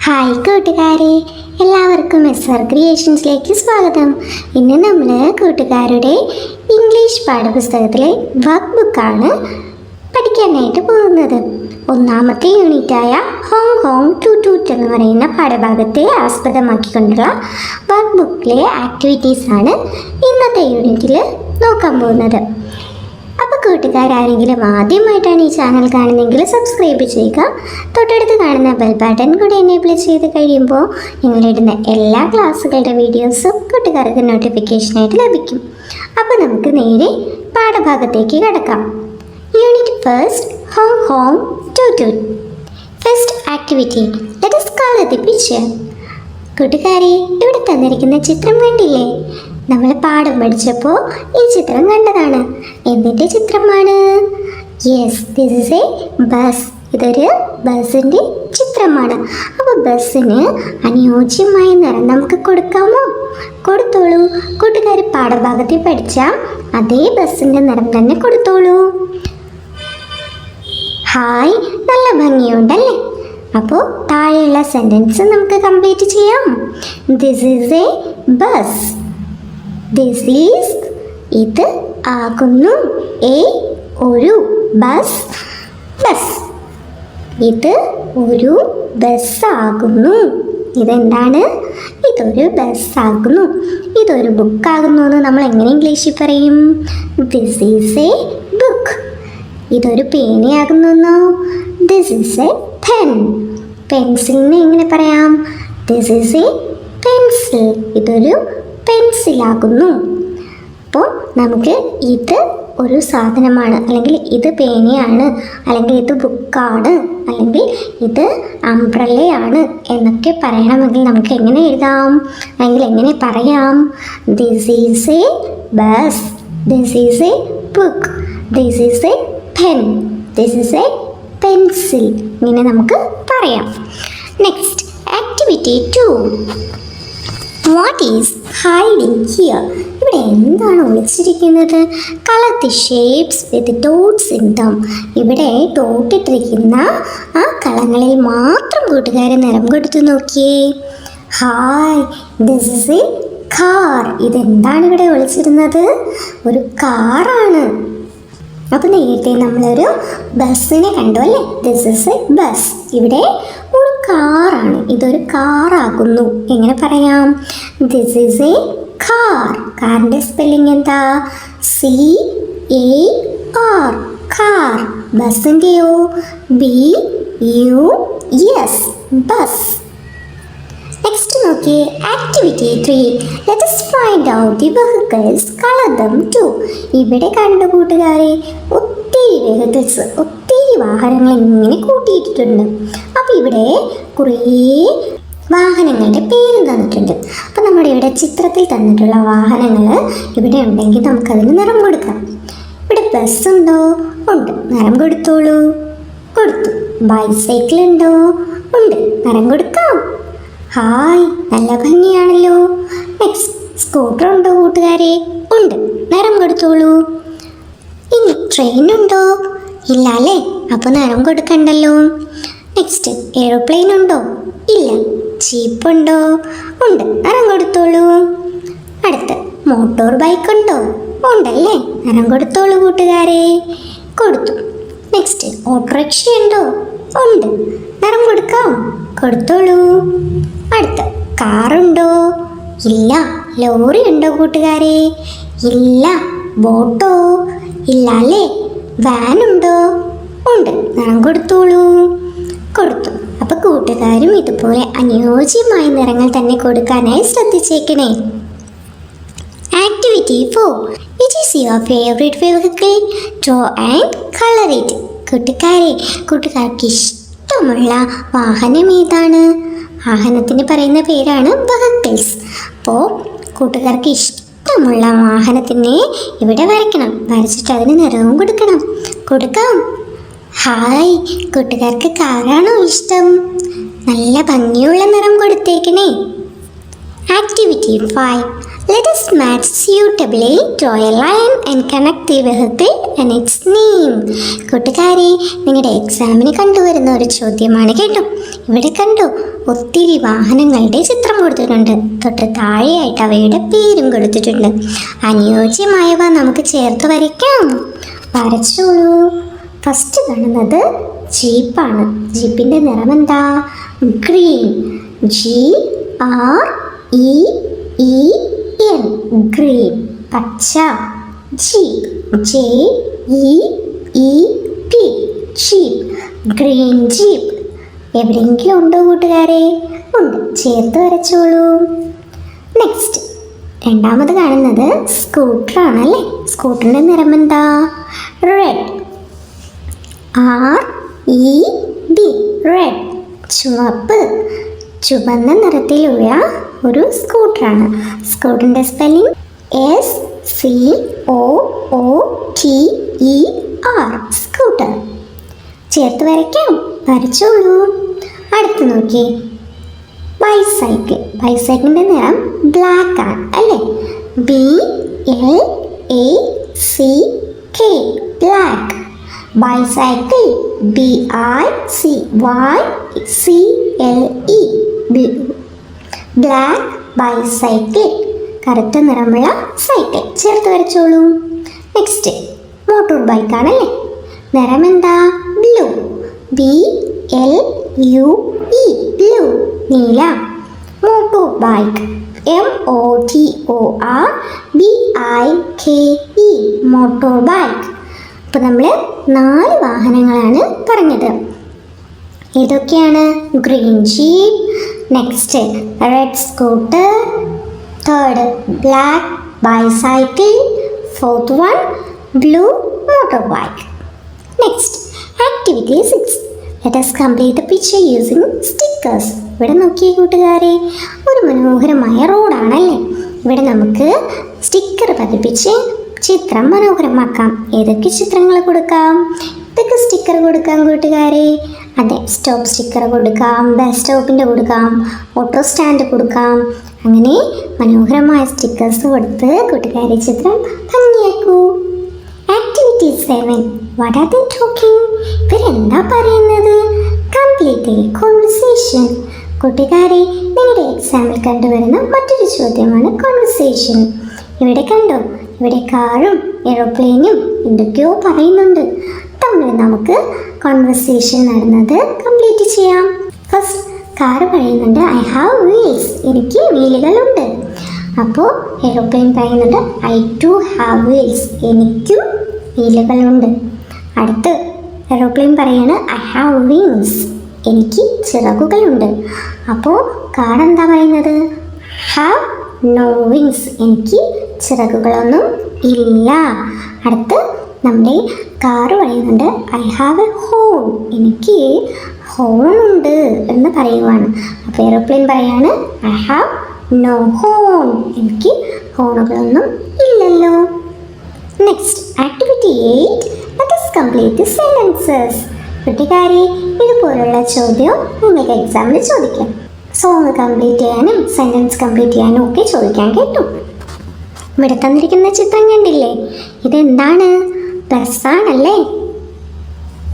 Hi കൂട്ടുകാരെ, എല്ലാവർക്കും SR ക്രിയേഷൻസിലേക്ക് സ്വാഗതം. ഇന്ന് നമ്മൾ കൂട്ടുകാരുടെ ഇംഗ്ലീഷ് പാഠപുസ്തകത്തിലെ വർക്ക് ബുക്കാണ് പഠിക്കാനായിട്ട് പോകുന്നത്. ഒന്നാമത്തെ യൂണിറ്റായ ഹോങ് ഹോങ് ടു ടൂട്ട് എന്ന് പറയുന്ന പാഠഭാഗത്തെ ആസ്പദമാക്കിക്കൊണ്ടുള്ള വർക്ക് ബുക്കിലെ ആക്ടിവിറ്റീസാണ് ഇന്നത്തെ യൂണിറ്റിൽ നോക്കാൻ പോകുന്നത്. അപ്പോൾ കൂട്ടുകാരാരെങ്കിലും ആദ്യമായിട്ടാണ് ഈ ചാനൽ കാണുന്നതെങ്കിൽ സബ്സ്ക്രൈബ് ചെയ്യുക. തൊട്ടടുത്ത് കാണുന്ന ബെൽ ബട്ടൺ കൂടി എനേബിൾ ചെയ്ത് കഴിയുമ്പോൾ ഞങ്ങളിടുന്ന എല്ലാ ക്ലാസ്സുകളുടെ വീഡിയോസും കൂട്ടുകാർക്ക് നോട്ടിഫിക്കേഷനായിട്ട് ലഭിക്കും. അപ്പോൾ നമുക്ക് നേരെ പാഠഭാഗത്തേക്ക് കടക്കാം. Unit first, honk honk to toot. First activity, let us color the picture. കൂട്ടുകാരെ, ഇവിടെ തന്നിരിക്കുന്ന ചിത്രം കണ്ടില്ലേ? നമ്മൾ പാഠം പഠിച്ചപ്പോൾ ഈ ചിത്രം കണ്ടതാണ്. എന്നിട്ട് ചിത്രമാണ്? Yes, this is a bus. ഇതൊരു ബസ്സിൻ്റെ ചിത്രമാണ്. അപ്പോൾ ബസ്സിന് അനുയോജ്യമായ നിറം നമുക്ക് കൊടുക്കാമോ? കൊടുത്തോളൂ. കൂട്ടുകാർ പാഠഭാഗത്തിൽ പഠിച്ച അതേ ബസ്സിൻ്റെ നിറം തന്നെ കൊടുത്തോളൂ. ഹായ്, നല്ല ഭംഗിയുണ്ടല്ലേ? അപ്പോൾ താഴെയുള്ള സെൻറ്റൻസ് നമുക്ക് കംപ്ലീറ്റ് ചെയ്യാം. This is a bus. This is, ഇത് ആകുന്നു. എ, ഒരു ബസ്. ബസ്, ഇത് ഒരു ബസ്സാകുന്നു. ഇതെന്താണ്? ഇതൊരു ബസ്സാകുന്നു. ഇതൊരു ബുക്കാകുന്നു എന്ന് നമ്മൾ എങ്ങനെ ഇംഗ്ലീഷിൽ പറയും? This is a book. ഇതൊരു പേനയാകുന്നു. This is a pen. പെൻസിലിനെ എങ്ങനെ പറയാം? This is a pencil. ഇതൊരു പെൻസിലാകുന്നു. അപ്പോൾ നമുക്ക് ഇത് ഒരു സാധനമാണ്, അല്ലെങ്കിൽ ഇത് പേനയാണ്, അല്ലെങ്കിൽ ഇത് ബുക്കാണ്, അല്ലെങ്കിൽ ഇത് അംബ്രല്ലയാണ് എന്നൊക്കെ പറയണമെങ്കിൽ നമുക്ക് എങ്ങനെ എഴുതാം, അല്ലെങ്കിൽ എങ്ങനെ പറയാം? This is a bus. This is a book. This is a pen. This is a pencil. ഇങ്ങനെ നമുക്ക് പറയാം. Next activity 2. What is hiding here? ഇവിടെ എന്താണ് ഒളിച്ചിരിക്കുന്നത്? Colour the shapes with dots in them. ഇവിടെ ഡോട്ട് ഇട്ടിരിക്കുന്ന ആ കളങ്ങളിൽ മാത്രം കൂട്ടുകാരെ നിറം കൊടുത്തു നോക്കിയേ. Hi, this is A car. ഇതെന്താണ് ഇവിടെ ഒളിച്ചിരുന്നത്? ഒരു കാറാണ്. അപ്പോൾ നേരത്തെ നമ്മളൊരു ബസ്സിനെ കണ്ടു അല്ലേ? This is a bus. ഇവിടെ ഒരു കാറാണ്. ഇതൊരു കാറാകുന്നു. എങ്ങനെ പറയാം? This is a car. കാറിൻ്റെ സ്പെല്ലിംഗ് എന്താ? CAR, car. ബസ്സിൻ്റെയോ? BUS, bus. നെക്സ്റ്റ് നോക്കിയേ, activity 3. Let us find out the vehicles, color them too. ഇവിടെ കണ്ടു കൂട്ടുകാരെ, ഒത്തിരി വെഹിക്കിൾസ്, ഒത്തിരി വാഹനങ്ങൾ ഇങ്ങനെ കൂട്ടിയിട്ടിട്ടുണ്ട്. അപ്പോൾ ഇവിടെ കുറേ വാഹനങ്ങളുടെ പേര് തന്നിട്ടുണ്ട്. അപ്പോൾ നമ്മുടെ ഇവിടെ ചിത്രത്തിൽ തന്നിട്ടുള്ള വാഹനങ്ങൾ ഇവിടെ ഉണ്ടെങ്കിൽ നമുക്കതിന് നിറം കൊടുക്കാം. ഇവിടെ ബസ് ഉണ്ടോ? ഉണ്ട്. നിറം കൊടുത്തോളൂ. കൊടുത്തു. ബൈസൈക്കിൾ ഉണ്ടോ? ഉണ്ട്. നിറം കൊടുക്കാം. ഹായ്, നല്ല ഭംഗിയാണല്ലോ. നെക്സ്റ്റ്, സ്കൂട്ടർ ഉണ്ടോ കൂട്ടുകാരെ? ഉണ്ട്. നിറം കൊടുത്തോളൂ. ഇനി ട്രെയിൻ ഉണ്ടോ? ഇല്ല അല്ലേ? അപ്പോൾ നിറം കൊടുക്കണ്ടല്ലോ. നെക്സ്റ്റ്, എയ്റോപ്ലെയിൻ ഉണ്ടോ? ഇല്ല. ജീപ്പ് ഉണ്ടോ? ഉണ്ട്. നിറം കൊടുത്തോളൂ. അടുത്ത്, മോട്ടോർ ബൈക്ക് ഉണ്ടോ? ഉണ്ടല്ലേ? നിറം കൊടുത്തോളൂ കൂട്ടുകാരെ. കൊടുത്തു. നെക്സ്റ്റ്, ഓട്ടോറിക്ഷ ഉണ്ടോ? ഉണ്ട്. നിറം കൊടുക്കാം. കൊടുത്തോളൂ. അടുത്ത്, കാറുണ്ടോ? ഇല്ല. ലോറി ഉണ്ടോ കൂട്ടുകാരെ? ഇല്ല. ബോട്ടോ? ഇല്ല അല്ലേ? വാൻ ഉണ്ടോ? ഉണ്ട്. നിറം കൊടുത്തോളൂ. കൊടുത്തു. അപ്പോൾ കൂട്ടുകാരും ഇതുപോലെ അനുയോജ്യമായ നിറങ്ങൾ തന്നെ കൊടുക്കാനായി ശ്രദ്ധിച്ചേക്കണേ. Activity 4. Which is your favourite vehicle? Draw and colour it. കൂട്ടുകാർക്ക് ഇഷ്ടമുള്ള വാഹനം ഏതാണ്? വാഹനത്തിന് പറയുന്ന പേരാണ് വെഹിക്കിൾസ്. അപ്പോൾ കൂട്ടുകാർക്ക് ഇഷ്ടമുള്ള വാഹനത്തിനെ ഇവിടെ വരയ്ക്കണം. വരച്ചിട്ട് അതിന് നിറവും കൊടുക്കണം. കൊടുക്കാം. ഹായ്, കൂട്ടുകാർക്ക് കാറാണോ ഇഷ്ടം? നല്ല ഭംഗിയുള്ള നിറം കൊടുത്തേക്കണേ. Activity 5. Let us match suitably to a line and connect the vehicle and its name. കൂട്ടുകാരെ, നിങ്ങളുടെ എക്സാമിന് കണ്ടുവരുന്ന ഒരു ചോദ്യമാണ് കേട്ടോ. ഇവിടെ കണ്ടു, ഒത്തിരി വാഹനങ്ങളുടെ ചിത്രം കൊടുത്തിട്ടുണ്ട്. തൊട്ട് താഴെയായിട്ട് അവയുടെ പേരും കൊടുത്തിട്ടുണ്ട്. അനുയോജ്യമായവ നമുക്ക് ചേർത്ത് വരയ്ക്കാം. വരച്ചോളൂ. ഫസ്റ്റ് കാണുന്നത് ജീപ്പാണ്. ജീപ്പിൻ്റെ നിറം എന്താ? ഗ്രീൻ. GREEN, ഗ്രീൻ, പച്ച. Jeep, JEEP, jeep, green jeep. എവിടെയെങ്കിലും ഉണ്ടോ കൂട്ടുകാരെ? ഉണ്ട്, ചേർത്ത് വരച്ചോളൂ. നെക്സ്റ്റ് രണ്ടാമത് കാണുന്നത് സ്കൂട്ടറാണ് അല്ലേ. സ്കൂട്ടറിൻ്റെ നിറം എന്താ? റെഡ്. RED, റെഡ്, ചുവപ്പ്. ചുവന്ന നിറത്തിലുള്ള ഒരു സ്കൂട്ടറാണ്. സ്കൂട്ടറിൻ്റെ സ്പെല്ലിംഗ് SCOOTER, സ്കൂട്ടർ. ചേർത്ത് വരയ്ക്കാം. വരച്ചോളൂ. അടുത്ത് നോക്കി, ബൈസൈക്കിൾ. ബൈസൈക്കിളിൻ്റെ നിറം ബ്ലാക്ക് ആണ് അല്ലേ. BLACK, black. Bicycle BICYCLE, black bicycle, കറുത്ത നിറമുള്ള സൈക്കിൾ. ചേർത്ത് വരച്ചോളൂ. Next motor ബൈക്കാണല്ലേ. നിറം എന്താ? ബ്ലൂ. BLUE, ബ്ലൂ, നീല. Motor bike MOTORBIKE, motor bike. അപ്പോൾ നമ്മൾ 4 വാഹനങ്ങളാണ് പറഞ്ഞത്. ഏതൊക്കെയാണ്? Green jeep, next red scooter, third black bicycle, fourth one blue motor bike. Next activity 6. Let us complete the picture using stickers. ഇവിടെ നോക്കിയേ കൂട്ടുകാരെ, ഒരു മനോഹരമായ റോഡാണല്ലേ. ഇവിടെ നമുക്ക് സ്റ്റിക്കർ പതിപ്പിച്ച് ചിത്രം മനോഹരമാക്കാം. ഏതൊക്കെ ചിത്രങ്ങൾ കൊടുക്കാം? ഇതൊക്കെ സ്റ്റിക്കർ കൊടുക്കാം കൂട്ടുകാരെ. അതെ, സ്റ്റോപ്പ് സ്റ്റിക്കർ കൊടുക്കാം, ബസ് സ്റ്റോപ്പിൻ്റെ കൊടുക്കാം, ഓട്ടോ സ്റ്റാൻഡ് കൊടുക്കാം. അങ്ങനെ മനോഹരമായ സ്റ്റിക്കേഴ്സ് കൊടുത്ത് കൂട്ടുകാരെ ചിത്രം ഭംഗിയാക്കൂ. Activity 7. What are they talking? ഇവരെന്താ പറയുന്നത്? Complete a conversation. കൂട്ടുകാരെ, നിങ്ങളുടെ എക്സാമിൽ കണ്ടുവരുന്ന മറ്റൊരു ചോദ്യമാണ് കോൺവെർസേഷൻ. ഇവിടെ കണ്ടോ, ഇവിടെ കാറും എയ്റോപ്ലെയിനും എന്തൊക്കെയോ പറയുന്നുണ്ട്. തമ്മിൽ നമുക്ക് കോൺവെർസേഷൻ നടന്നത് കംപ്ലീറ്റ് ചെയ്യാം. ഫസ്റ്റ് കാറ് പറയുന്നുണ്ട് ഐ ഹാവ് വീൽസ്, എനിക്ക് വീലുകളുണ്ട്. അപ്പോൾ എയ്റോപ്ലെയിൻ പറയുന്നുണ്ട് ഐ ടു ഹാവ് വീൽസ്, എനിക്കും വീലുകളുണ്ട്. അടുത്ത് എയ്റോപ്ലെയിൻ പറയാണ് ഐ ഹാവ് വിങ്സ്, എനിക്ക് ചിറകുകളുണ്ട്. അപ്പോൾ കാർ എന്താ പറയുന്നത്? ഹാവ് നോ വിങ്സ്, എനിക്ക് ചിറകുകളൊന്നും ഇല്ല. അടുത്ത് നമ്മുടെ കാറ് പറയുന്നുണ്ട് ഐ ഹാവ് എ ഹോൺ, എനിക്ക് ഹോണുണ്ട് എന്ന് പറയുവാണ്. അപ്പോൾ എയ്റോപ്ലെയിൻ പറയാണ് ഐ ഹാവ് നോ ഹോൺ, എനിക്ക് ഹോണുകളൊന്നും ഇല്ലല്ലോ. Next activity 8. Let us complete the sentences. കുട്ടിക്കാരെ, ഇതുപോലുള്ള ചോദ്യം നിങ്ങൾക്ക് എക്സാമിന് ചോദിക്കാം. സോങ് കംപ്ലീറ്റ് ചെയ്യാനും സെൻറ്റൻസ് കംപ്ലീറ്റ് ചെയ്യാനും ഒക്കെ ചോദിക്കാൻ കേട്ടോ. ഇവിടെ തന്നിരിക്കുന്ന ചിത്രം കണ്ടില്ലേ? ഇതെന്താണ്? ബസ്സാണല്ലേ.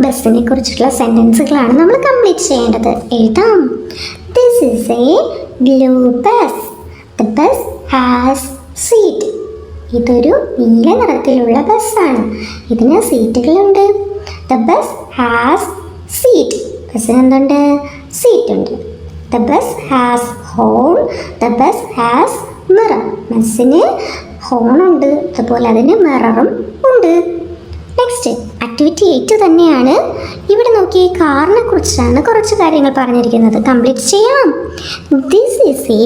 ബസ്സിനെ കുറിച്ചുള്ള സെൻറ്റൻസുകളാണ് നമ്മൾ കംപ്ലീറ്റ് ചെയ്യേണ്ടത്. എഴുതാം. This is a blue bus. The bus has seat. ഇതൊരു നീല നിറത്തിലുള്ള ബസ്സാണ്. ഇതിന് സീറ്റുകളുണ്ട്. The bus has seat. ബസ്സിന് എന്തുണ്ട്? സീറ്റുണ്ട്. The bus has horn. The bus has mirror. ബസ്സിന് ഹോണുണ്ട്, അതുപോലെ അതിന് മിററും ഉണ്ട്. നെക്സ്റ്റ് ആക്ടിവിറ്റി 8 തന്നെയാണ്. ഇവിടെ നോക്കി, കാറിനെ കുറിച്ചാണ് കുറച്ച് കാര്യങ്ങൾ പറഞ്ഞിരിക്കുന്നത്. കംപ്ലീറ്റ് ചെയ്യാം. This is A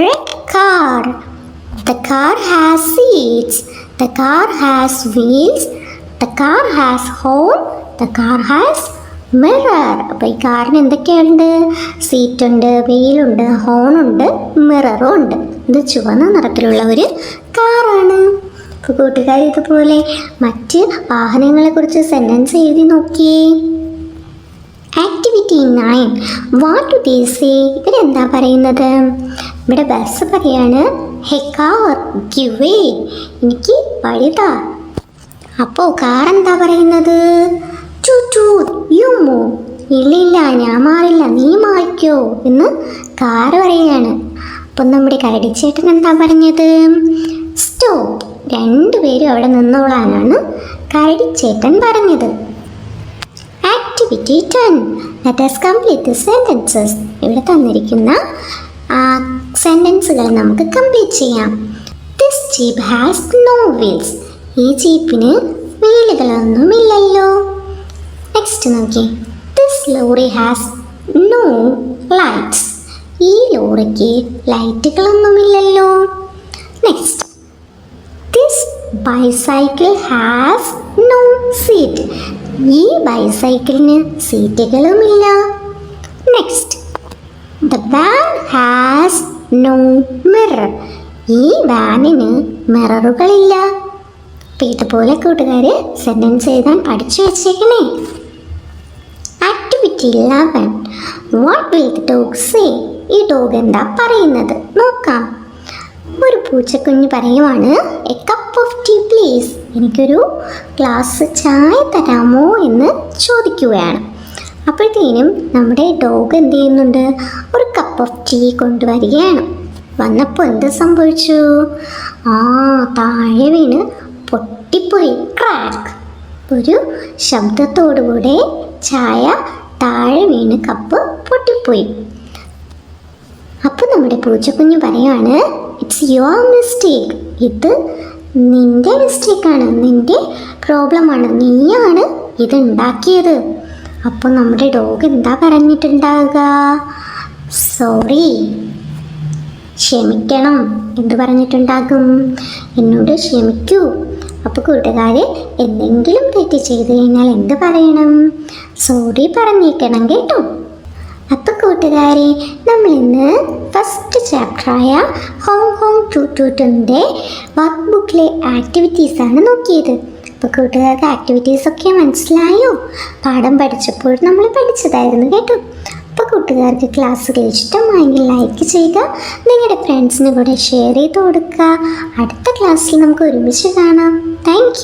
red car. The car has seats. The car has wheels. The car has horn. The car has mirror. അപ്പോൾ ഈ കാറിന് എന്തൊക്കെയുണ്ട്? സീറ്റുണ്ട്, വീലുണ്ട്, ഹോണുണ്ട്, മിററും ഉണ്ട്. ഇത് ചുവന്ന നിറത്തിലുള്ള ഒരു കാറാണ്. അപ്പോൾ കൂട്ടുകാർ ഇതുപോലെ മറ്റ് വാഹനങ്ങളെക്കുറിച്ച് സെൻറ്റൻസ് എഴുതി നോക്കിയേ. Activity 9. What do they say? ഇവരെന്താ പറയുന്നത്? ഇവിടെ ബസ് പറയാണ് ഹേ കാർ ഗിവ് വേ, എനിക്ക് വഴിതാ. അപ്പോൾ കാർ എന്താ പറയുന്നത്? ടു ടു യു മൂവ്, ഇല്ലില്ല ഞാൻ മാറില്ല നീ മാറിക്കോ എന്ന് കാർ പറയുകയാണ്. അപ്പം നമ്മുടെ കരടിച്ചേട്ടൻ എന്താ പറഞ്ഞത്? സ്റ്റോപ്പ്, രണ്ടുപേരും അവിടെ നിന്നോളാനാണ് കരടിച്ചേട്ടൻ പറഞ്ഞത്. Activity 10, let us complete the sentences. ഇവിടെ തന്നിരിക്കുന്ന സെൻറ്റൻസുകൾ നമുക്ക് കംപ്ലീറ്റ് ചെയ്യാം. This jeep has no wheels, ഈ ജീപ്പിന് വീലുകളൊന്നുമില്ലല്ലോ. നെക്സ്റ്റ് നോക്കി, this lorry has no lights, ഈ ലോറിക്ക് ലൈറ്റുകളൊന്നുമില്ലല്ലോ. Next, this bicycle has no seat, ഈ ബൈസൈക്കിളിന് സീറ്റുകളുമില്ല. Next, the van has no mirror, ഈ വാനിന് മിററുകളില്ല. അപ്പം ഇതുപോലെ കൂട്ടുകാർ സെൻറ്റൻസ് എഴുതാൻ പഠിച്ചു വെച്ചേക്കണേ. Activity 11, what will the dog say, ഈ ഡോഗ് എന്താ പറയുന്നത് നോക്കാം. ഒരു പൂച്ചക്കുഞ്ഞ് പറയുവാണ്, a cup of tea please, എനിക്കൊരു ഗ്ലാസ് ചായ തരാമോ എന്ന് ചോദിക്കുകയാണ്. അപ്പോഴത്തേനും നമ്മുടെ ഡോഗ് എന്ത് ചെയ്യുന്നുണ്ട്? ഒരു കപ്പ് ഓഫ് ടീ കൊണ്ടുവരികയാണ്. വന്നപ്പോൾ എന്ത് സംഭവിച്ചു? താഴെ വീണ് പൊട്ടിപ്പോയി, ക്രാക്ക്. ഒരു ശബ്ദത്തോടുകൂടെ ചായ താഴെ വീണ് കപ്പ് പൊട്ടിപ്പോയി. അപ്പോൾ നമ്മുടെ പൂച്ചക്കുഞ്ഞ് പറയുകയാണ്, ഇറ്റ്സ് യുവർ മിസ്റ്റേക്ക്, ഇത് നിൻ്റെ മിസ്റ്റേക്കാണ്, നിൻ്റെ പ്രോബ്ലമാണ്, നീയാണ് ഇത് ഉണ്ടാക്കിയത്. അപ്പോൾ നമ്മുടെ ഡോഗ് എന്താ പറഞ്ഞിട്ടുണ്ടാവുക? സോറി, ക്ഷമിക്കണം എന്ന് പറഞ്ഞിട്ടുണ്ടാകും. എന്നോട് ക്ഷമിക്കൂ. അപ്പോൾ കൂട്ടുകാർ എന്തെങ്കിലും തെറ്റ് ചെയ്ത് കഴിഞ്ഞാൽ എന്ത് പറയണം? സോറി പറഞ്ഞേക്കണം കേട്ടോ. അപ്പോൾ കൂട്ടുകാരെ നമ്മൾ ഇന്ന് ഫസ്റ്റ് ചാപ്റ്ററായ ഹോങ് ഹോങ് 222ൻ്റെ വർക്ക് ബുക്കിലെ ആക്ടിവിറ്റീസാണ് നോക്കിയത്. അപ്പോൾ കൂട്ടുകാർക്ക് ആക്ടിവിറ്റീസൊക്കെ മനസ്സിലായോ? പാഠം പഠിച്ചപ്പോൾ നമ്മൾ പഠിച്ചതായിരുന്നു കേട്ടോ. അപ്പോൾ കൂട്ടുകാർക്ക് ക്ലാസ്സുകൾ ഇഷ്ടമായെങ്കിൽ ലൈക്ക് ചെയ്യുക, നിങ്ങളുടെ ഫ്രണ്ട്സിന് കൂടെ ഷെയർ ചെയ്ത് കൊടുക്കുക. അടുത്ത ക്ലാസ്സിൽ നമുക്ക് ഒരുമിച്ച് കാണാം. താങ്ക്